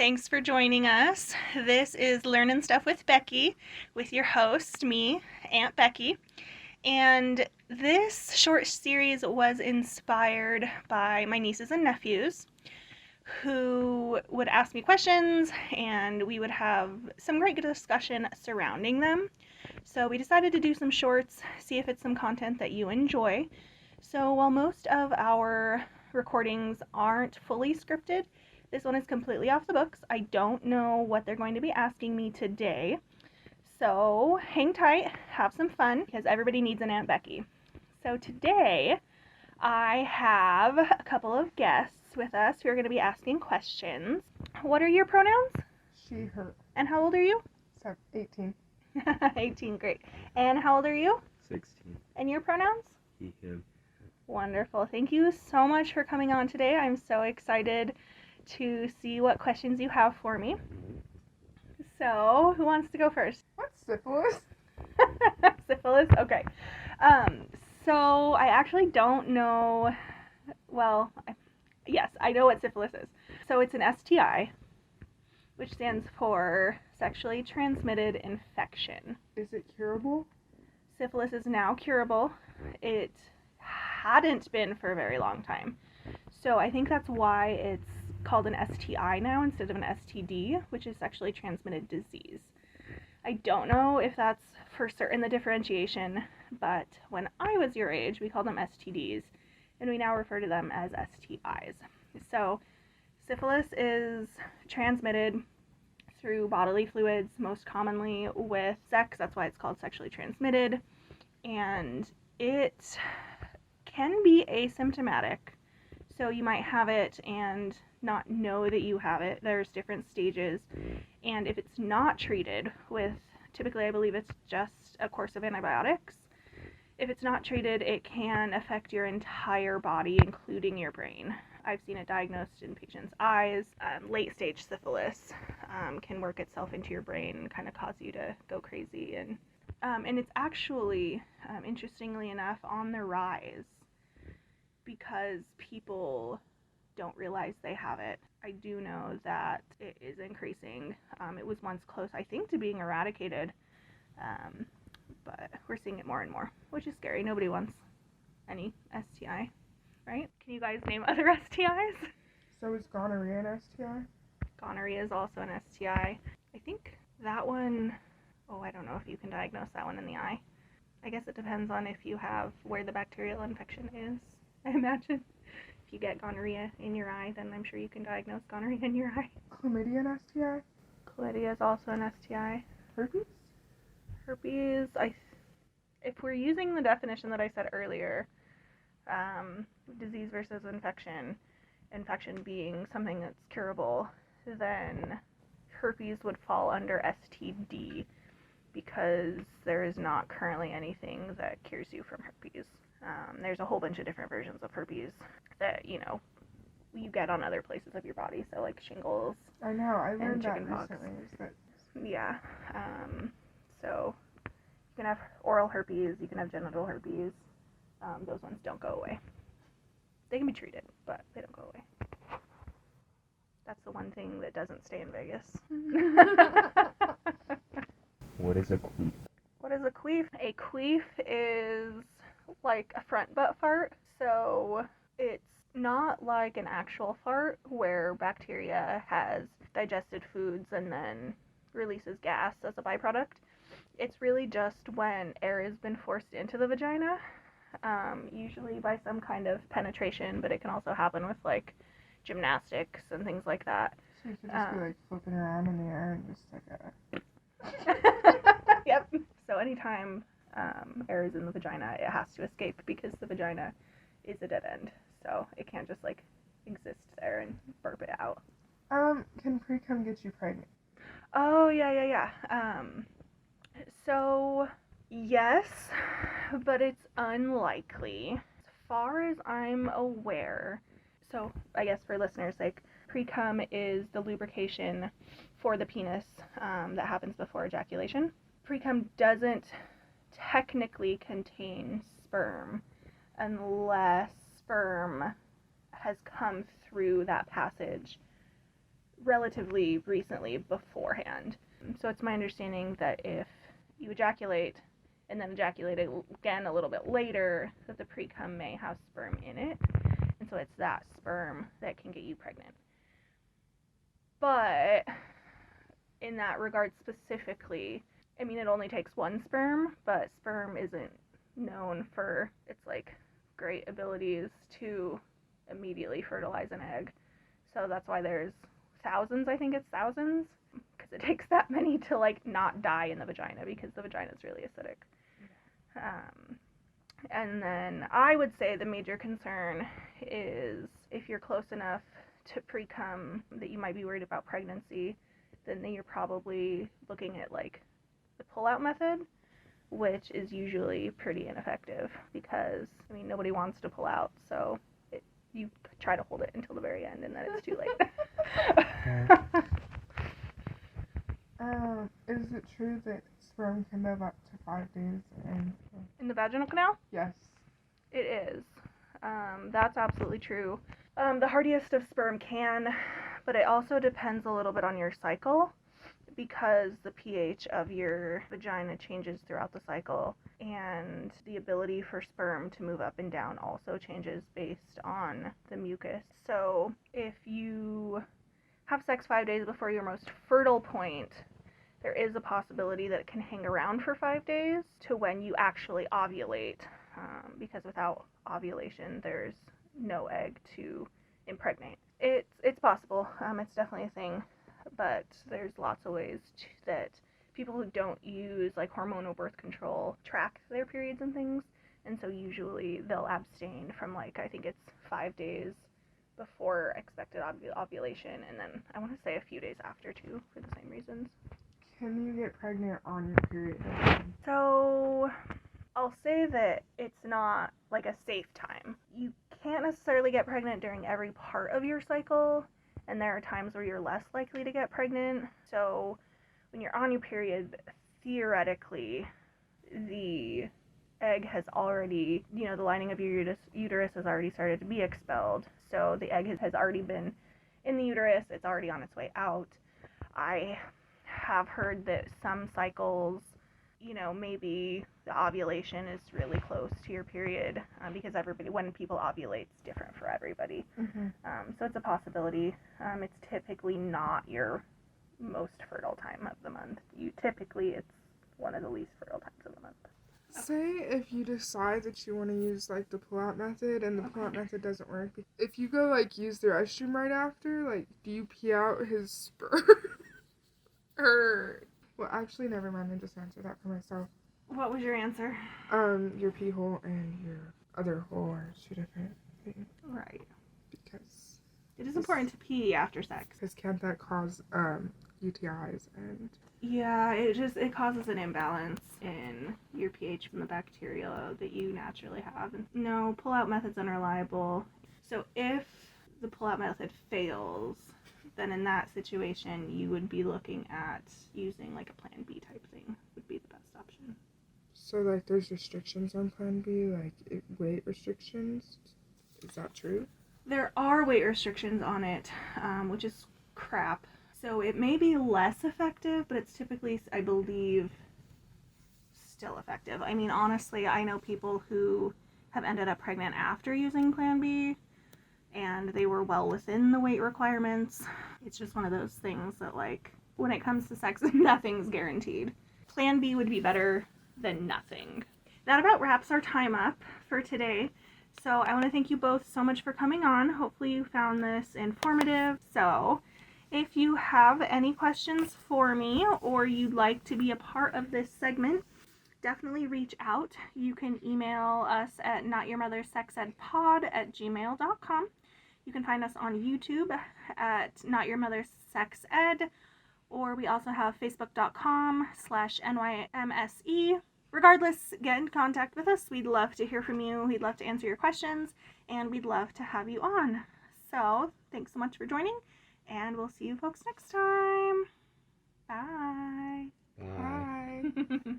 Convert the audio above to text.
Thanks for joining us. This is Learnin Stuff with Becky, with your host, me, Aunt Becky. And this short series was inspired by my nieces and nephews, who would ask me questions, and we would have some great discussion surrounding them. So we decided to do some shorts, see if it's some content that you enjoy. So while most of our recordings aren't fully scripted, this one is completely off the books. I don't know what they're going to be asking me today. So hang tight, have some fun, because everybody needs an Aunt Becky. So today I have a couple of guests with us who are going to be asking questions. What are your pronouns? She, her. And how old are you? 18. 18, great. And how old are you? 16. And your pronouns? He, him. Wonderful. Thank you so much for coming on today. I'm so excited to see what questions you have for me. So, who wants to go first? What's syphilis? Syphilis? Okay. So I actually don't know, well, yes, I know what syphilis is. So it's an STI, which stands for sexually transmitted infection. Is it curable? Syphilis is now curable. It hadn't been for a very long time. So I think that's why it's called an STI now instead of an STD, which is sexually transmitted disease. I don't know if that's for certain the differentiation, but when I was your age, we called them STDs, and we now refer to them as STIs. So syphilis is transmitted through bodily fluids, most commonly with sex. That's why it's called sexually transmitted, and it can be asymptomatic. So you might have it and not know that you have it. There's different stages, and if it's not treated with, typically I believe it's just a course of antibiotics, if it's not treated, it can affect your entire body, including your brain. I've seen it diagnosed in patients' eyes. Late stage syphilis can work itself into your brain and kind of cause you to go crazy, and it's actually, interestingly enough, on the rise because people don't realize they have it. I do know that it is increasing. It was once close, I think, to being eradicated, but we're seeing it more and more, which is scary. Nobody wants any STI, right? Can you guys name other STIs? So is gonorrhea an STI? Gonorrhea is also an STI. I think that one, I don't know if you can diagnose that one in the eye. I guess it depends on if you have where the bacterial infection is, I imagine. If you get gonorrhea in your eye, then I'm sure you can diagnose gonorrhea in your eye. Chlamydia an STI? Chlamydia is also an STI. Herpes? Herpes, if we're using the definition that I said earlier, disease versus infection being something that's curable, then herpes would fall under STD because there is not currently anything that cures you from herpes. There's a whole bunch of different versions of herpes that, you get on other places of your body, so like shingles. I know, I learned that chickenpox. recently. Yeah, so you can have oral herpes, you can have genital herpes. Those ones don't go away. They can be treated, but they don't go away. That's the one thing that doesn't stay in Vegas. What is a queef? What is a queef? A queef is like a front butt fart, so it's not like an actual fart where bacteria has digested foods and then releases gas as a byproduct. It's really just when air has been forced into the vagina, usually by some kind of penetration, but it can also happen with like gymnastics and things like that. So you could just be like flipping around in the air and just like Yep. So anytime air is in the vagina, it has to escape because the vagina is a dead end. So it can't just like exist there and burp it out. Can precum get you pregnant? Oh, yeah. So, yes, but it's unlikely. As far as I'm aware, so I guess for listeners' sake, precum is the lubrication for the penis that happens before ejaculation. Precum doesn't technically contain sperm unless sperm has come through that passage relatively recently beforehand. So it's my understanding that if you ejaculate and then ejaculate again a little bit later, that the precum may have sperm in it. And so it's that sperm that can get you pregnant. But in that regard specifically, I mean, it only takes one sperm, but sperm isn't known for its like great abilities to immediately fertilize an egg. So that's why there's thousands, I think it's thousands, because it takes that many to like not die in the vagina because the vagina is really acidic. And then I would say the major concern is if you're close enough to precum that you might be worried about pregnancy, then you're probably looking at like the pull-out method, which is usually pretty ineffective because, I mean, nobody wants to pull out, so you try to hold it until the very end and then it's too late. Is it true that sperm can live up to 5 days In the vaginal canal? Yes. It is. That's absolutely true. The hardiest of sperm can, but it also depends a little bit on your cycle because the pH of your vagina changes throughout the cycle, and the ability for sperm to move up and down also changes based on the mucus. So if you have sex 5 days before your most fertile point, there is a possibility that it can hang around for 5 days to when you actually ovulate, because without ovulation there's no egg to impregnate. It's possible. It's definitely a thing, but there's lots of ways that people who don't use like hormonal birth control track their periods and things, and so usually they'll abstain from like, I think it's 5 days before expected ovulation, and then I want to say a few days after too, for the same reasons. Can you get pregnant on your period? So I'll say that it's not like a safe time. You can't necessarily get pregnant during every part of your cycle, and there are times where you're less likely to get pregnant. So when you're on your period, theoretically, the egg has already, the lining of your uterus has already started to be expelled. So the egg has already been in the uterus. It's already on its way out. I have heard that some cycles, maybe the ovulation is really close to your period, because when people ovulate, it's different for everybody. Mm-hmm. So it's a possibility. It's typically not your most fertile time of the month. It's one of the least fertile times of the month. Say if you decide that you want to use like the pull-out method and the pull-out method doesn't work, if you go like use the restroom right after, like do you pee out his sperm? Well, actually, never mind. I just answered that for myself. What was your answer? Your pee hole and your other hole are two different things. Right. Because it is important to pee after sex. Because can't that cause UTIs and... Yeah, it causes an imbalance in your pH from the bacteria that you naturally have. And no, pull-out method's unreliable. So if the pull-out method fails, then in that situation you would be looking at using like a Plan B type thing would be the best option. So like there's restrictions on Plan B, like weight restrictions? Is that true? There are weight restrictions on it, which is crap. So it may be less effective, but it's typically, I believe, still effective. I mean, honestly, I know people who have ended up pregnant after using Plan B, and they were well within the weight requirements. It's just one of those things that, like, when it comes to sex, nothing's guaranteed. Plan B would be better than nothing. That about wraps our time up for today. So I want to thank you both so much for coming on. Hopefully you found this informative. So if you have any questions for me or you'd like to be a part of this segment, definitely reach out. You can email us at notyourmothersexedpod@gmail.com. You can find us on YouTube at notyourmothersexed, or we also have facebook.com/NYMSE. Regardless, get in contact with us. We'd love to hear from you. We'd love to answer your questions, and we'd love to have you on. So thanks so much for joining, and we'll see you folks next time. Bye. Bye. Bye.